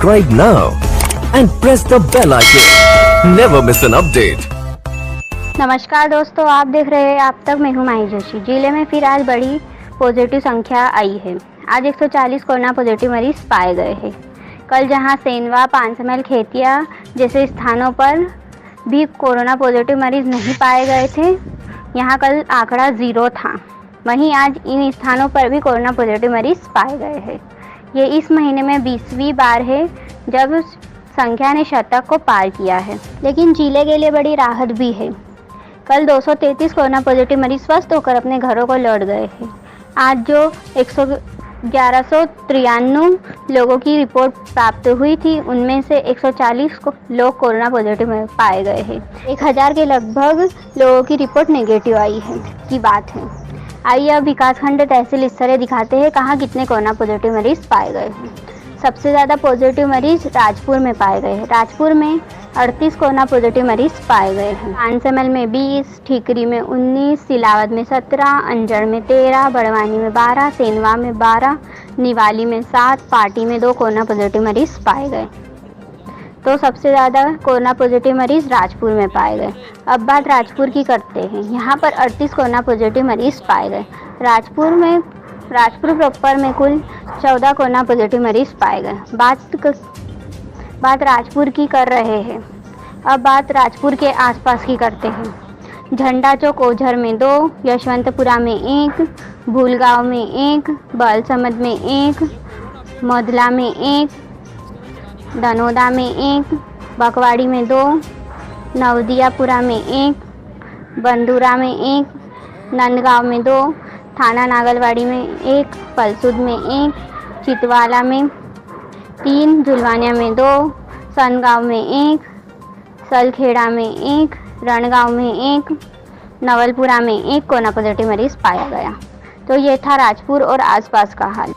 Subscribe now and press the bell icon. Never miss an update. नमस्कार दोस्तों, आप देख रहे हैं आप तक। मैं हूं माही जोशी। जिले में फिर आज बड़ी पॉजिटिव संख्या आई है। आज 140 कोरोना पॉजिटिव मरीज पाए गए हैं। कल जहां सेंधवा, पांचमैल, खेतिया जैसे स्थानों पर भी कोरोना पॉजिटिव मरीज नहीं पाए गए थे, यहां कल आंकड़ा 0 था। वहीं आज इन स्थानों पर भी कोरोना पॉजिटिव मरीज पाए गए हैं। ये इस महीने में 20वीं बार है जब संख्या ने शतक को पार किया है। लेकिन जिले के लिए बड़ी राहत भी है। कल 233 कोरोना पॉजिटिव मरीज स्वस्थ होकर अपने घरों को लौट गए हैं। आज जो 1193 लोगों की रिपोर्ट प्राप्त हुई थी, उनमें से 140 लोग कोरोना पॉजिटिव पाए गए हैं। 1000 के लगभग लोगों की रिपोर्ट नेगेटिव आई है की बात है। आइए अब विकासखंड, तहसील स्तरीय दिखाते हैं कहाँ कितने कोरोना पॉजिटिव मरीज पाए गए हैं। सबसे ज़्यादा पॉजिटिव मरीज राजपुर में पाए गए हैं। राजपुर में 38 कोरोना पॉजिटिव मरीज पाए गए हैं। पांचमैल में 20, ठीकरी में 19, सिलावद में 17, अंजड़ में 13, बड़वानी में 12, सेंधवा में 12, निवाली में 7, पाटी में 2 कोरोना पॉजिटिव मरीज पाए गए। तो सबसे ज़्यादा कोरोना पॉजिटिव मरीज राजपुर में पाए गए। अब बात राजपुर की करते हैं। यहाँ पर 38 कोरोना पॉजिटिव मरीज पाए गए। राजपुर प्रॉपर में कुल 14 कोरोना पॉजिटिव मरीज पाए गए। बात राजपुर की कर रहे हैं। अब बात राजपुर के आसपास की करते हैं। झंडा चौक ओझर में 2, यशवंतपुरा में 1, भूलगांव में 1, बलसमद में 1, मधला में 1, धनोदा में 1, बकवाड़ी में 2, नवदियापुरा में 1, बंदूरा में 1, नंदगांव में 2, थाना नागलवाड़ी में 1, पलसूद में 1, चितवाला में 3, झुलवानिया में 2, सनगांव में 1, सलखेड़ा में 1, रणगांव में 1, नवलपुरा में 1 कोरोना पॉजिटिव मरीज पाया गया। तो ये था राजपुर और आसपास का हाल।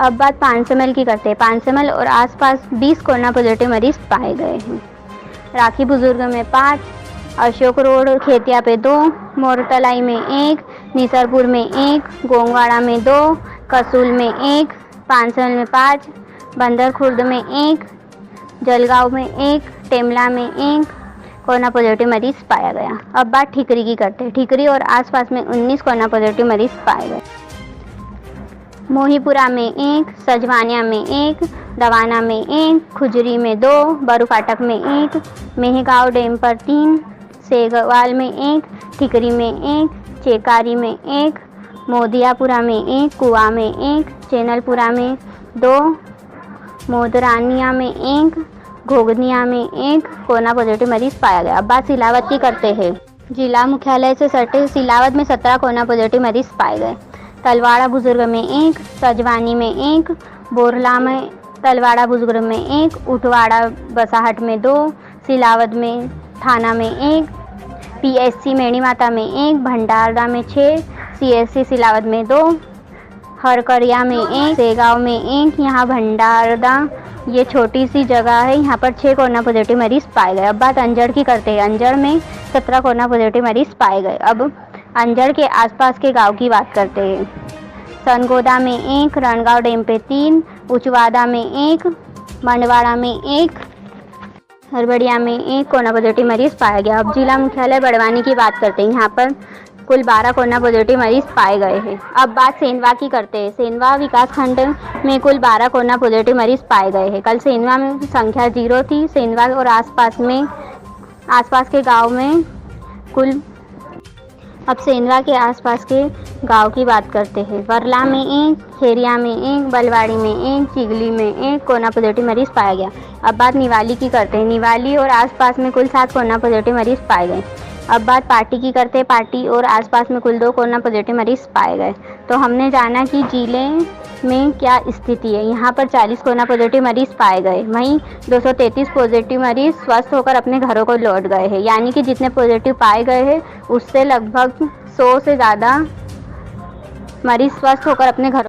अब बात पांचमैल की करते हैं। पांचमैल और आसपास 20 कोरोना पॉजिटिव मरीज पाए गए हैं। राखी बुजुर्ग में 5, अशोक रोड खेतिया पे 2, मोरतलाई में 1, निसरपुर में 1, गोंगवाड़ा में 2, कसूल में 1, पांचमैल में 5, बंदर खुर्द में 1, जलगांव में 1, टेमला में 1 कोरोना पॉजिटिव मरीज पाया गया। अब बात ठीकरी की करते हैं। ठीकरी और आसपास में 19 कोरोना पॉजिटिव मरीज पाए गए। मोहीपुरा में 1, सजवानिया में 1, दवाना में 1, खुजरी में 2, बरूफाटक में 1, मेहगांव डैम पर 3, सेगवाल में 1, ठीकरी में 1, चेकारी में 1, मोदियापुरा में 1, कुआ में 1, चैनलपुरा में 2, मोदरानिया में 1, घोगनिया में 1 कोरोना पॉजिटिव मरीज पाया गया। अब बात सिलावद की करते हैं। जिला मुख्यालय से सटे सिलावद में 17 कोरोना पॉजिटिव मरीज पाए गए। तलवाड़ा बुजुर्ग में 1, सजवानी में 1, बोरला में तलवाड़ा बुजुर्ग में 1, उठवाड़ा बसाहट में 2, सिलावद में थाना में 1, PSC मेणीमाता में 1, भंडारदा में 6, CSC सिलावद में 2, हरकरिया में 1, सेगांव में 1। यहाँ भंडारदा ये छोटी सी जगह है, यहाँ पर 6 कोरोना पॉजिटिव मरीज पाए गए। अब बात अंजड़ की करते हैं। अंजड़ में 17 कोरोना पॉजिटिव मरीज पाए गए। अब अंजड़ के आसपास के गांव की बात करते हैं। सनगोदा में 1, रणगांव डैम पे 3, उचवादा में 1, मंडवाड़ा में 1, हरबड़िया में 1 कोरोना पॉजिटिव मरीज पाया गया। अब जिला मुख्यालय बड़वानी की बात करते हैं। यहाँ पर कुल 12 कोरोना पॉजिटिव मरीज पाए गए हैं। अब बात सेंधवा की करते हैं। सेंधवा विकासखंड में कुल 12 कोरोना पॉजिटिव मरीज पाए गए हैं। कल सेंधवा में संख्या 0 थी। सेंधवा और आसपास के गाँव में कुल। अब सेंधवा के आसपास के गांव की बात करते हैं। वरला में 1, खेरिया में 1, बलवाड़ी में 1, चिगली में 1 कोरोना पॉजिटिव मरीज पाया गया। अब बात निवाली की करते हैं। निवाली और आसपास में कुल 7 कोरोना पॉजिटिव मरीज पाए गए। अब बात पाटी की करते हैं। पाटी और आसपास में कुल 2 कोरोना पॉजिटिव मरीज पाए गए। तो हमने जाना कि जिले में क्या स्थिति है। यहाँ पर 40 कोरोना पॉजिटिव मरीज पाए गए। वहीं 233 पॉजिटिव मरीज स्वस्थ होकर अपने घरों को लौट गए हैं। यानी कि जितने पॉजिटिव पाए गए हैं उससे लगभग 100 से ज़्यादा मरीज स्वस्थ होकर अपने घर